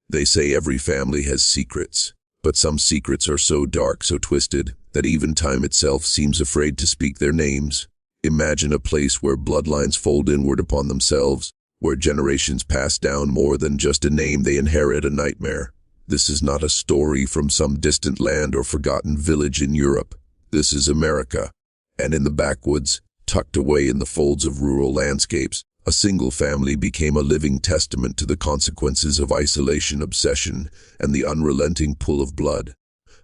They say every family has secrets, but some secrets are so dark, so twisted, that even time itself seems afraid to speak their names. Imagine a place where bloodlines fold inward upon themselves, where generations pass down more than just a name they inherit, a nightmare. This is not a story from some distant land or forgotten village in Europe. This is America. And in the backwoods, tucked away in the folds of rural landscapes, a single family became a living testament to the consequences of isolation, obsession, and the unrelenting pull of blood.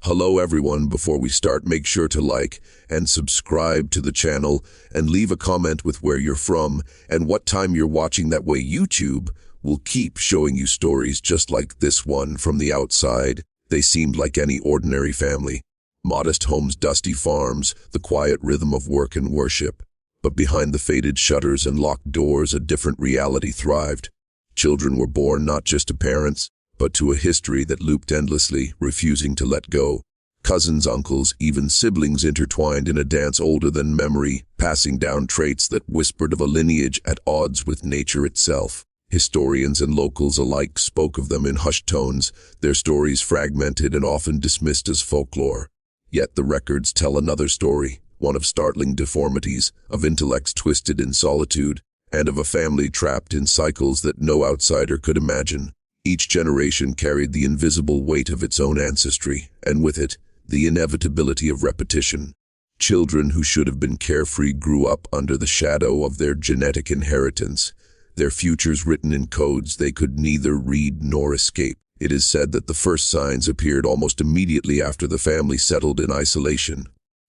Hello everyone, before we start, make sure to like and subscribe to the channel and leave a comment with where you're from and what time you're watching. That way YouTube will keep showing you stories just like this one. From the outside, they seemed like any ordinary family. Modest homes, dusty farms, the quiet rhythm of work and worship. But behind the faded shutters and locked doors, a different reality thrived. Children were born not just to parents, but to a history that looped endlessly, refusing to let go. Cousins, uncles, even siblings intertwined in a dance older than memory, passing down traits that whispered of a lineage at odds with nature itself. Historians and locals alike spoke of them in hushed tones, their stories fragmented and often dismissed as folklore. Yet the records tell another story, one of startling deformities, of intellects twisted in solitude, and of a family trapped in cycles that no outsider could imagine. Each generation carried the invisible weight of its own ancestry, and with it, the inevitability of repetition. Children who should have been carefree grew up under the shadow of their genetic inheritance, their futures written in codes they could neither read nor escape. It is said that the first signs appeared almost immediately after the family settled in isolation.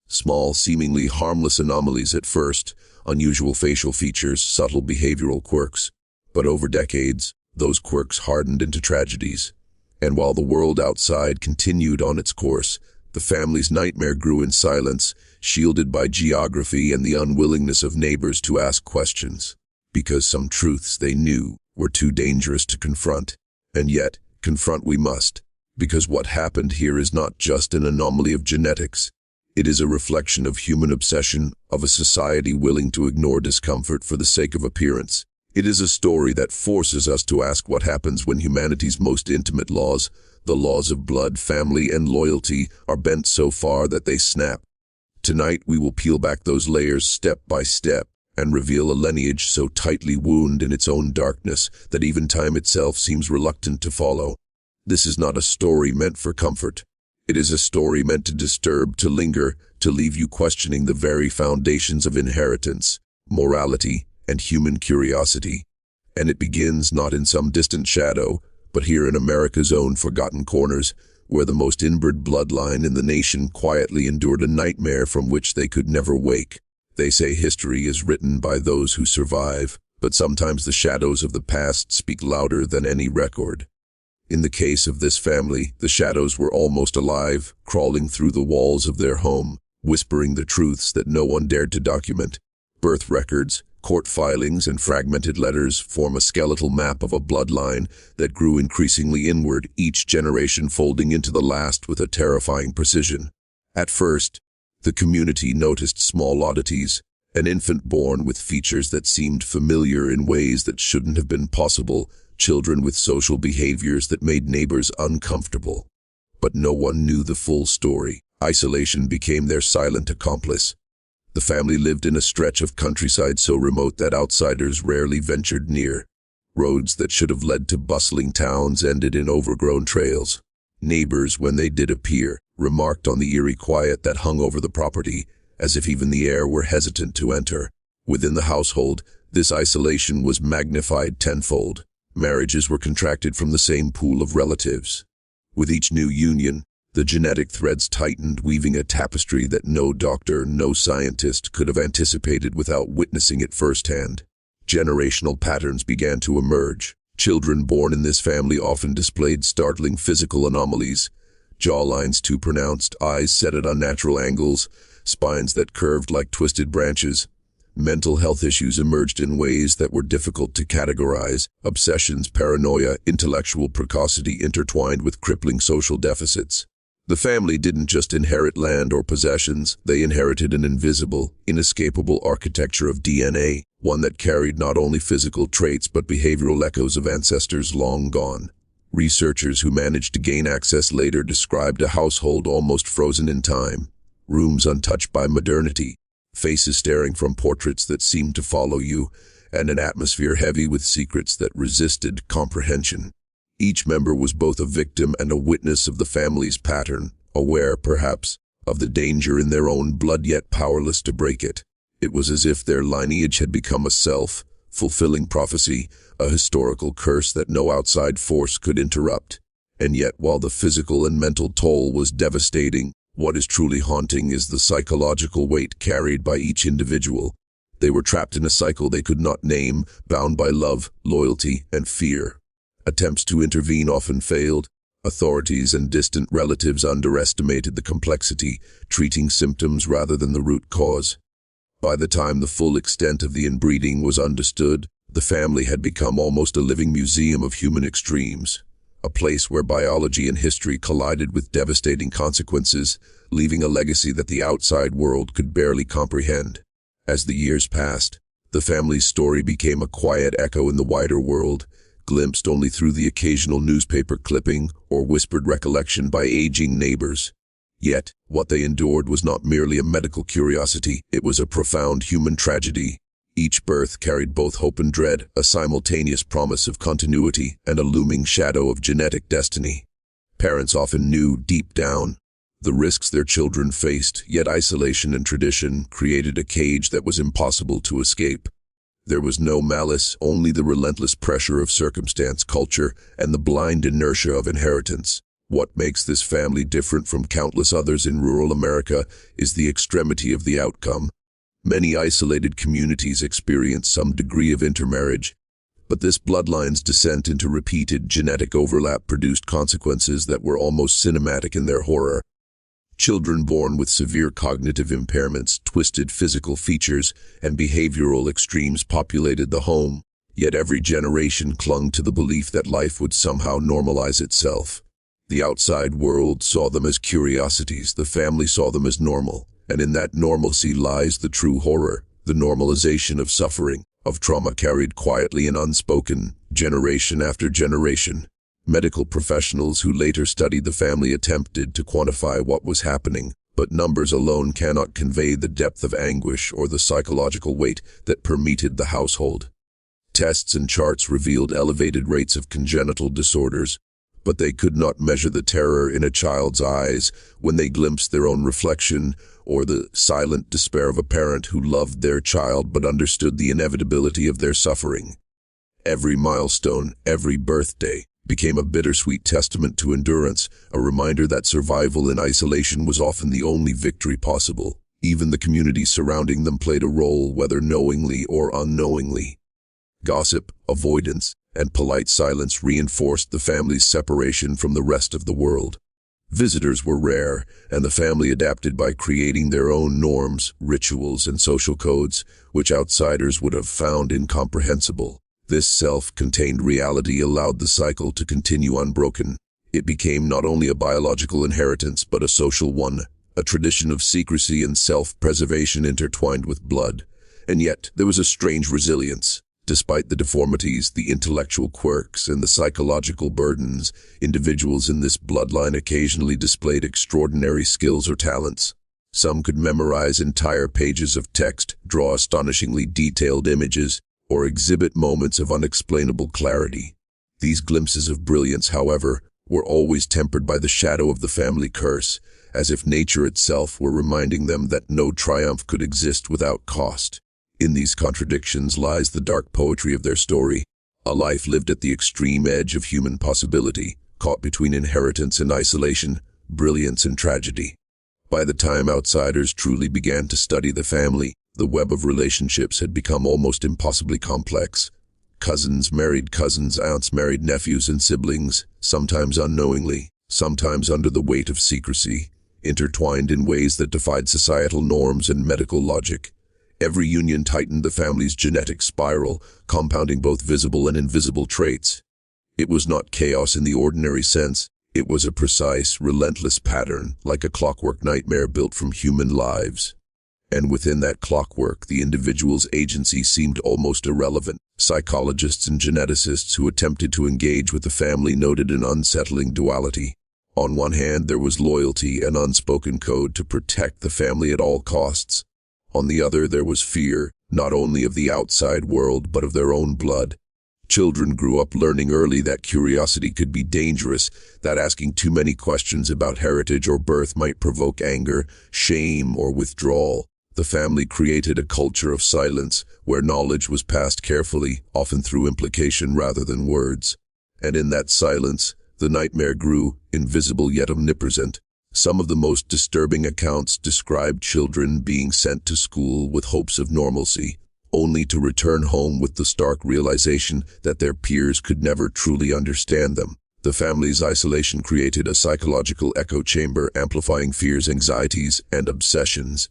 Small, seemingly harmless anomalies at first, unusual facial features, subtle behavioral quirks. But over decades, those quirks hardened into tragedies. And while the world outside continued on its course, the family's nightmare grew in silence, shielded by geography and the unwillingness of neighbors to ask questions. Because some truths they knew were too dangerous to confront. And yet, confront we must. Because what happened here is not just an anomaly of genetics. It is a reflection of human obsession, of a society willing to ignore discomfort for the sake of appearance. It is a story that forces us to ask what happens when humanity's most intimate laws, the laws of blood, family, and loyalty, are bent so far that they snap. Tonight we will peel back those layers step by step and reveal a lineage so tightly wound in its own darkness that even time itself seems reluctant to follow. This is not a story meant for comfort. It is a story meant to disturb, to linger, to leave you questioning the very foundations of inheritance, morality, and human curiosity. And it begins not in some distant shadow, but here in America's own forgotten corners, where the most inbred bloodline in the nation quietly endured a nightmare from which they could never wake. They say history is written by those who survive, but sometimes the shadows of the past speak louder than any record. In the case of this family, the shadows were almost alive, crawling through the walls of their home, whispering the truths that no one dared to document. Birth records, court filings, and fragmented letters form a skeletal map of a bloodline that grew increasingly inward, each generation folding into the last with a terrifying precision. At first, the community noticed small oddities, an infant born with features that seemed familiar in ways that shouldn't have been possible, children with social behaviors that made neighbors uncomfortable. But no one knew the full story. Isolation became their silent accomplice. The family lived in a stretch of countryside so remote that outsiders rarely ventured near. Roads that should have led to bustling towns ended in overgrown trails. Neighbors, when they did appear, remarked on the eerie quiet that hung over the property, as if even the air were hesitant to enter. Within the household, this isolation was magnified tenfold. Marriages were contracted from the same pool of relatives. With each new union, the genetic threads tightened, weaving a tapestry that no doctor, no scientist could have anticipated without witnessing it firsthand. Generational patterns began to emerge. Children born in this family often displayed startling physical anomalies. Jawlines too pronounced, eyes set at unnatural angles, spines that curved like twisted branches. Mental health issues emerged in ways that were difficult to categorize. Obsessions, paranoia, intellectual precocity intertwined with crippling social deficits. The family didn't just inherit land or possessions, they inherited an invisible, inescapable architecture of DNA, one that carried not only physical traits but behavioral echoes of ancestors long gone. Researchers who managed to gain access later described a household almost frozen in time, rooms untouched by modernity, faces staring from portraits that seemed to follow you, and an atmosphere heavy with secrets that resisted comprehension. Each member was both a victim and a witness of the family's pattern, aware, perhaps, of the danger in their own blood yet powerless to break it. It was as if their lineage had become a self-fulfilling prophecy, a historical curse that no outside force could interrupt. And yet, while the physical and mental toll was devastating, what is truly haunting is the psychological weight carried by each individual. They were trapped in a cycle they could not name, bound by love, loyalty, and fear. Attempts to intervene often failed. Authorities and distant relatives underestimated the complexity, treating symptoms rather than the root cause. By the time the full extent of the inbreeding was understood, the family had become almost a living museum of human extremes, a place where biology and history collided with devastating consequences, leaving a legacy that the outside world could barely comprehend. As the years passed, the family's story became a quiet echo in the wider world, glimpsed only through the occasional newspaper clipping or whispered recollection by aging neighbors. Yet, what they endured was not merely a medical curiosity, it was a profound human tragedy. Each birth carried both hope and dread, a simultaneous promise of continuity and a looming shadow of genetic destiny. Parents often knew, deep down, the risks their children faced, yet isolation and tradition created a cage that was impossible to escape. There was no malice, only the relentless pressure of circumstance, culture, and the blind inertia of inheritance. What makes this family different from countless others in rural America is the extremity of the outcome. Many isolated communities experience some degree of intermarriage, but this bloodline's descent into repeated genetic overlap produced consequences that were almost cinematic in their horror. Children born with severe cognitive impairments, twisted physical features, and behavioral extremes populated the home, yet every generation clung to the belief that life would somehow normalize itself. The outside world saw them as curiosities, the family saw them as normal, and in that normalcy lies the true horror, the normalization of suffering, of trauma carried quietly and unspoken, generation after generation. Medical professionals who later studied the family attempted to quantify what was happening, but numbers alone cannot convey the depth of anguish or the psychological weight that permeated the household. Tests and charts revealed elevated rates of congenital disorders, but they could not measure the terror in a child's eyes when they glimpsed their own reflection, or the silent despair of a parent who loved their child but understood the inevitability of their suffering. Every milestone, every birthday, became a bittersweet testament to endurance, a reminder that survival in isolation was often the only victory possible. Even the community surrounding them played a role, whether knowingly or unknowingly. Gossip, avoidance, and polite silence reinforced the family's separation from the rest of the world. Visitors were rare, and the family adapted by creating their own norms, rituals, and social codes, which outsiders would have found incomprehensible. This self-contained reality allowed the cycle to continue unbroken. It became not only a biological inheritance but a social one, a tradition of secrecy and self-preservation intertwined with blood. And yet, there was a strange resilience. Despite the deformities, the intellectual quirks, and the psychological burdens, individuals in this bloodline occasionally displayed extraordinary skills or talents. Some could memorize entire pages of text, draw astonishingly detailed images, or exhibit moments of unexplainable clarity. These glimpses of brilliance, however, were always tempered by the shadow of the family curse, as if nature itself were reminding them that no triumph could exist without cost. In these contradictions lies the dark poetry of their story, a life lived at the extreme edge of human possibility, caught between inheritance and isolation, brilliance and tragedy. By the time outsiders truly began to study the family, the web of relationships had become almost impossibly complex. Cousins married cousins, aunts married nephews and siblings, sometimes unknowingly, sometimes under the weight of secrecy, intertwined in ways that defied societal norms and medical logic. Every union tightened the family's genetic spiral, compounding both visible and invisible traits. It was not chaos in the ordinary sense. It was a precise, relentless pattern, like a clockwork nightmare built from human lives. And within that clockwork, the individual's agency seemed almost irrelevant. Psychologists and geneticists who attempted to engage with the family noted an unsettling duality. On one hand, there was loyalty, an unspoken code to protect the family at all costs. On the other, there was fear, not only of the outside world, but of their own blood. Children grew up learning early that curiosity could be dangerous, that asking too many questions about heritage or birth might provoke anger, shame, or withdrawal. The family created a culture of silence, where knowledge was passed carefully, often through implication rather than words. And in that silence, the nightmare grew, invisible yet omnipresent. Some of the most disturbing accounts described children being sent to school with hopes of normalcy, only to return home with the stark realization that their peers could never truly understand them. The family's isolation created a psychological echo chamber, amplifying fears, anxieties, and obsessions.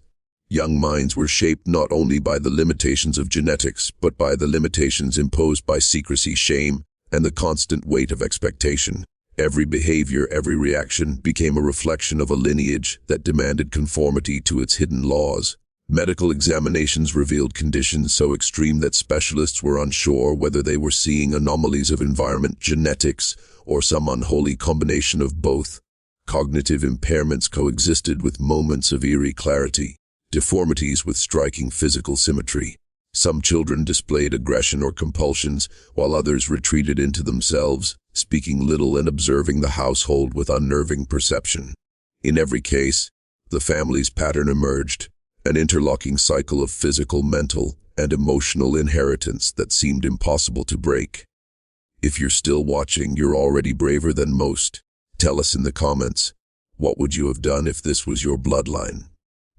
Young minds were shaped not only by the limitations of genetics, but by the limitations imposed by secrecy, shame, and the constant weight of expectation. Every behavior, every reaction became a reflection of a lineage that demanded conformity to its hidden laws. Medical examinations revealed conditions so extreme that specialists were unsure whether they were seeing anomalies of environment, genetics, or some unholy combination of both. Cognitive impairments coexisted with moments of eerie clarity, deformities with striking physical symmetry. Some children displayed aggression or compulsions, while others retreated into themselves, speaking little and observing the household with unnerving perception. In every case, the family's pattern emerged, an interlocking cycle of physical, mental, and emotional inheritance that seemed impossible to break. If you're still watching, you're already braver than most. Tell us in the comments, what would you have done if this was your bloodline?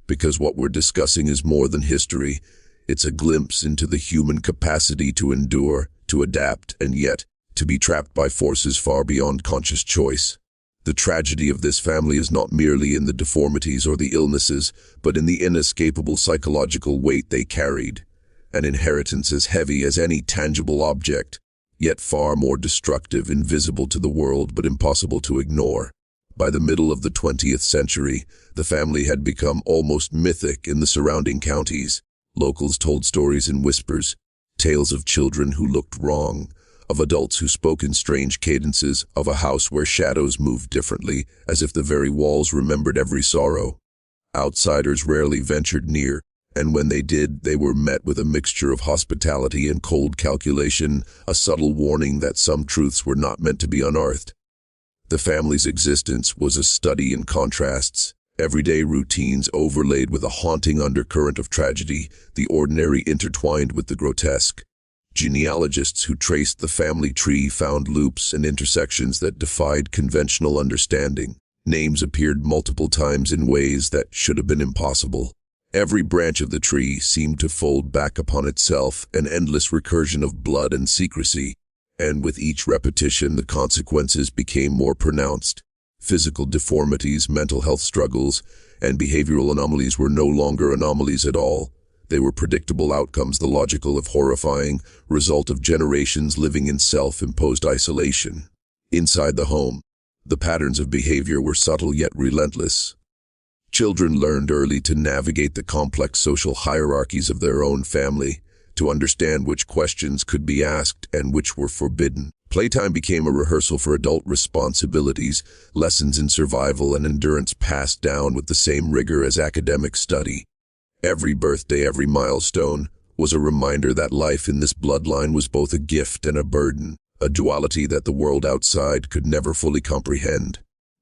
Because what we're discussing is more than history. It's a glimpse into the human capacity to endure, to adapt, and yet to be trapped by forces far beyond conscious choice. The tragedy of this family is not merely in the deformities or the illnesses, but in the inescapable psychological weight they carried. An inheritance as heavy as any tangible object, yet far more destructive, invisible to the world but impossible to ignore. By the middle of the 20th century, the family had become almost mythic in the surrounding counties. Locals told stories in whispers, tales of children who looked wrong, of adults who spoke in strange cadences, of a house where shadows moved differently, as if the very walls remembered every sorrow. Outsiders rarely ventured near, and when they did, they were met with a mixture of hospitality and cold calculation, a subtle warning that some truths were not meant to be unearthed. The family's existence was a study in contrasts, everyday routines overlaid with a haunting undercurrent of tragedy, the ordinary intertwined with the grotesque. Genealogists who traced the family tree found loops and intersections that defied conventional understanding. Names appeared multiple times in ways that should have been impossible. Every branch of the tree seemed to fold back upon itself, an endless recursion of blood and secrecy. And with each repetition, the consequences became more pronounced. Physical deformities, mental health struggles, and behavioral anomalies were no longer anomalies at all. They were predictable outcomes, the logical if horrifying result of generations living in self-imposed isolation. Inside the home, the patterns of behavior were subtle yet relentless. Children learned early to navigate the complex social hierarchies of their own family, to understand which questions could be asked and which were forbidden. Playtime became a rehearsal for adult responsibilities, lessons in survival and endurance passed down with the same rigor as academic study. Every birthday, every milestone, was a reminder that life in this bloodline was both a gift and a burden, a duality that the world outside could never fully comprehend.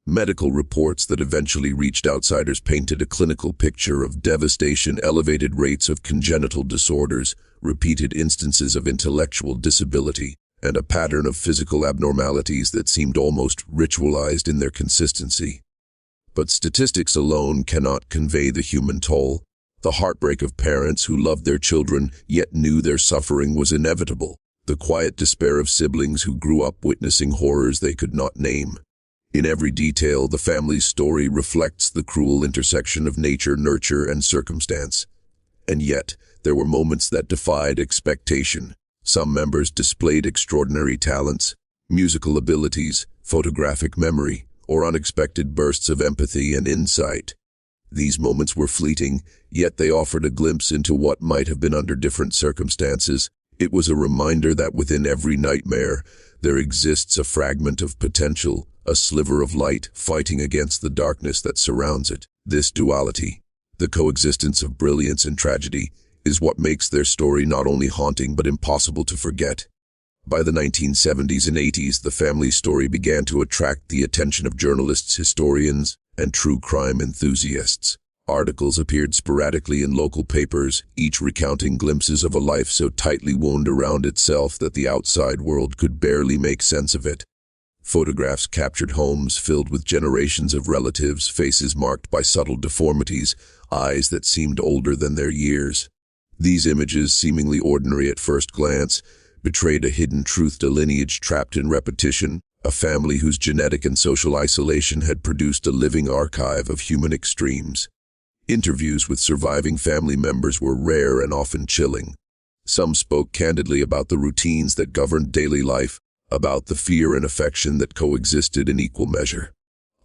Medical reports that eventually reached outsiders painted a clinical picture of devastation, elevated rates of congenital disorders, repeated instances of intellectual disability, and a pattern of physical abnormalities that seemed almost ritualized in their consistency. But statistics alone cannot convey the human toll. The heartbreak of parents who loved their children yet knew their suffering was inevitable. The quiet despair of siblings who grew up witnessing horrors they could not name. In every detail, the family's story reflects the cruel intersection of nature, nurture, and circumstance. And yet, there were moments that defied expectation. Some members displayed extraordinary talents, musical abilities, photographic memory, or unexpected bursts of empathy and insight. These moments were fleeting, yet they offered a glimpse into what might have been under different circumstances. It was a reminder that within every nightmare, there exists a fragment of potential, a sliver of light fighting against the darkness that surrounds it. This duality, the coexistence of brilliance and tragedy, is what makes their story not only haunting but impossible to forget. By the 1970s and 80s, the family story began to attract the attention of journalists, historians, and true crime enthusiasts. Articles appeared sporadically in local papers, each recounting glimpses of a life so tightly wound around itself that the outside world could barely make sense of it. Photographs captured homes filled with generations of relatives, faces marked by subtle deformities, eyes that seemed older than their years. These images, seemingly ordinary at first glance, betrayed a hidden truth: a lineage trapped in repetition, a family whose genetic and social isolation had produced a living archive of human extremes. Interviews with surviving family members were rare and often chilling. Some spoke candidly about the routines that governed daily life, about the fear and affection that coexisted in equal measure.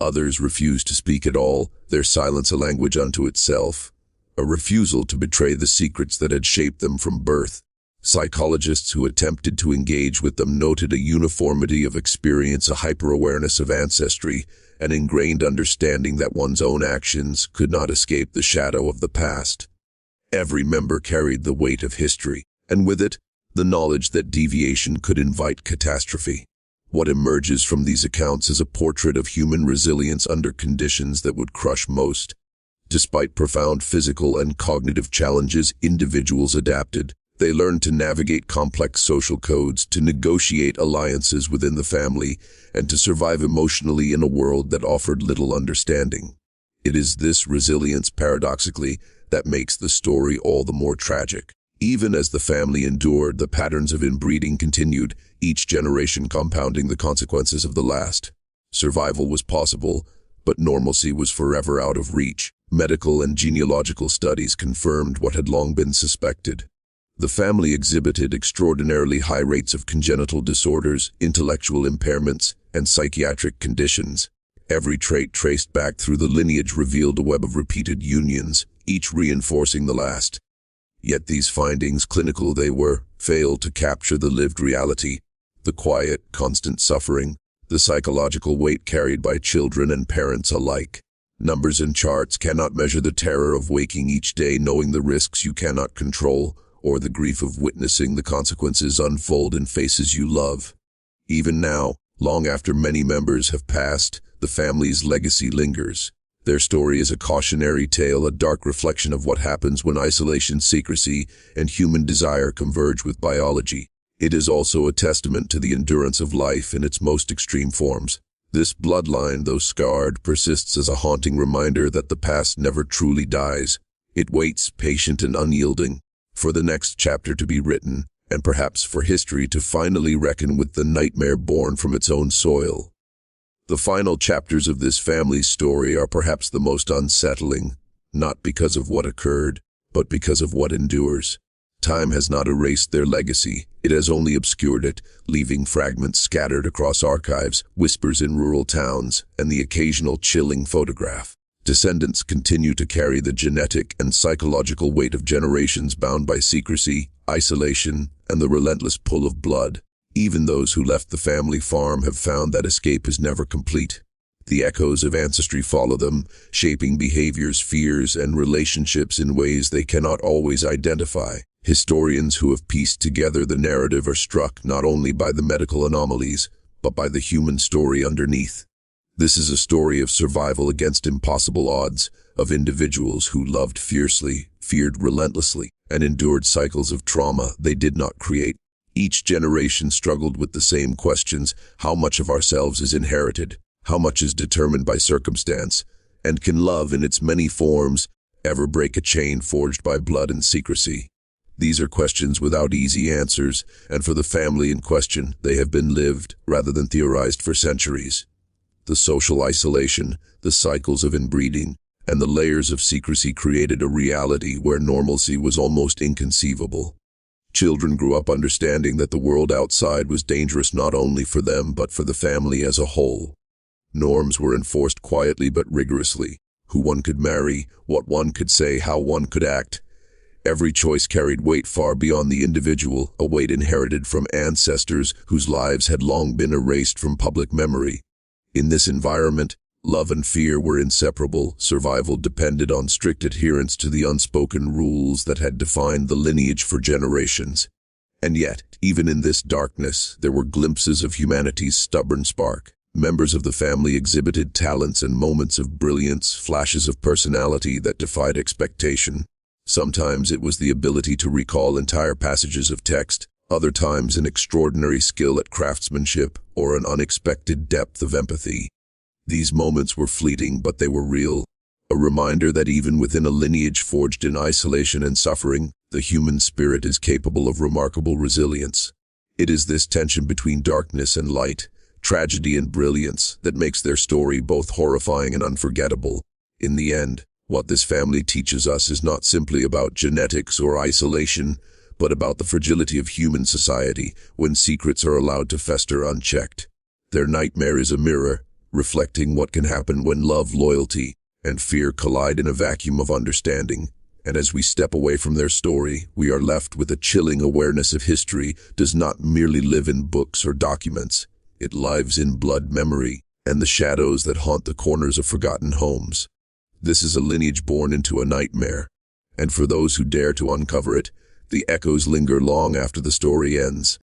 Others refused to speak at all, their silence a language unto itself, a refusal to betray the secrets that had shaped them from birth. Psychologists who attempted to engage with them noted a uniformity of experience, a hyper-awareness of ancestry, an ingrained understanding that one's own actions could not escape the shadow of the past. Every member carried the weight of history, and with it, the knowledge that deviation could invite catastrophe. What emerges from these accounts is a portrait of human resilience under conditions that would crush most. Despite profound physical and cognitive challenges, individuals adapted. They learned to navigate complex social codes, to negotiate alliances within the family, and to survive emotionally in a world that offered little understanding. It is this resilience, paradoxically, that makes the story all the more tragic. Even as the family endured, the patterns of inbreeding continued, each generation compounding the consequences of the last. Survival was possible, but normalcy was forever out of reach. Medical and genealogical studies confirmed what had long been suspected. The family exhibited extraordinarily high rates of congenital disorders, intellectual impairments, and psychiatric conditions. Every trait traced back through the lineage revealed a web of repeated unions, each reinforcing the last. Yet these findings, clinical they were, failed to capture the lived reality, the quiet, constant suffering, the psychological weight carried by children and parents alike. Numbers and charts cannot measure the terror of waking each day knowing the risks you cannot control, or the grief of witnessing the consequences unfold in faces you love. Even now, long after many members have passed, the family's legacy lingers. Their story is a cautionary tale, a dark reflection of what happens when isolation, secrecy, and human desire converge with biology. It is also a testament to the endurance of life in its most extreme forms. This bloodline, though scarred, persists as a haunting reminder that the past never truly dies. It waits, patient and unyielding, for the next chapter to be written, and perhaps for history to finally reckon with the nightmare born from its own soil. The final chapters of this family's story are perhaps the most unsettling, not because of what occurred, but because of what endures. Time has not erased their legacy, it has only obscured it, leaving fragments scattered across archives, whispers in rural towns, and the occasional chilling photograph. Descendants continue to carry the genetic and psychological weight of generations bound by secrecy, isolation, and the relentless pull of blood. Even those who left the family farm have found that escape is never complete. The echoes of ancestry follow them, shaping behaviors, fears, and relationships in ways they cannot always identify. Historians who have pieced together the narrative are struck not only by the medical anomalies, but by the human story underneath. This is a story of survival against impossible odds, of individuals who loved fiercely, feared relentlessly, and endured cycles of trauma they did not create. Each generation struggled with the same questions: how much of ourselves is inherited, how much is determined by circumstance, and can love in its many forms ever break a chain forged by blood and secrecy? These are questions without easy answers, and for the family in question, they have been lived rather than theorized for centuries. The social isolation, the cycles of inbreeding, and the layers of secrecy created a reality where normalcy was almost inconceivable. Children grew up understanding that the world outside was dangerous not only for them but for the family as a whole. Norms were enforced quietly but rigorously. who one could marry, what one could say, how one could act. Every choice carried weight far beyond the individual, a weight inherited from ancestors whose lives had long been erased from public memory. In this environment, love and fear were inseparable. Survival depended on strict adherence to the unspoken rules that had defined the lineage for generations. And yet, even in this darkness, there were glimpses of humanity's stubborn spark. Members of the family exhibited talents and moments of brilliance, flashes of personality that defied expectation. Sometimes it was the ability to recall entire passages of text, other times an extraordinary skill at craftsmanship or an unexpected depth of empathy. These moments were fleeting, but they were real. A reminder that even within a lineage forged in isolation and suffering, the human spirit is capable of remarkable resilience. It is this tension between darkness and light, tragedy and brilliance, that makes their story both horrifying and unforgettable. In the end, what this family teaches us is not simply about genetics or isolation, but about the fragility of human society when secrets are allowed to fester unchecked. Their nightmare is a mirror, reflecting what can happen when love, loyalty, and fear collide in a vacuum of understanding. And as we step away from their story, we are left with a chilling awareness of history does not merely live in books or documents. It lives in blood memory and the shadows that haunt the corners of forgotten homes. This is a lineage born into a nightmare, and for those who dare to uncover it, the echoes linger long after the story ends.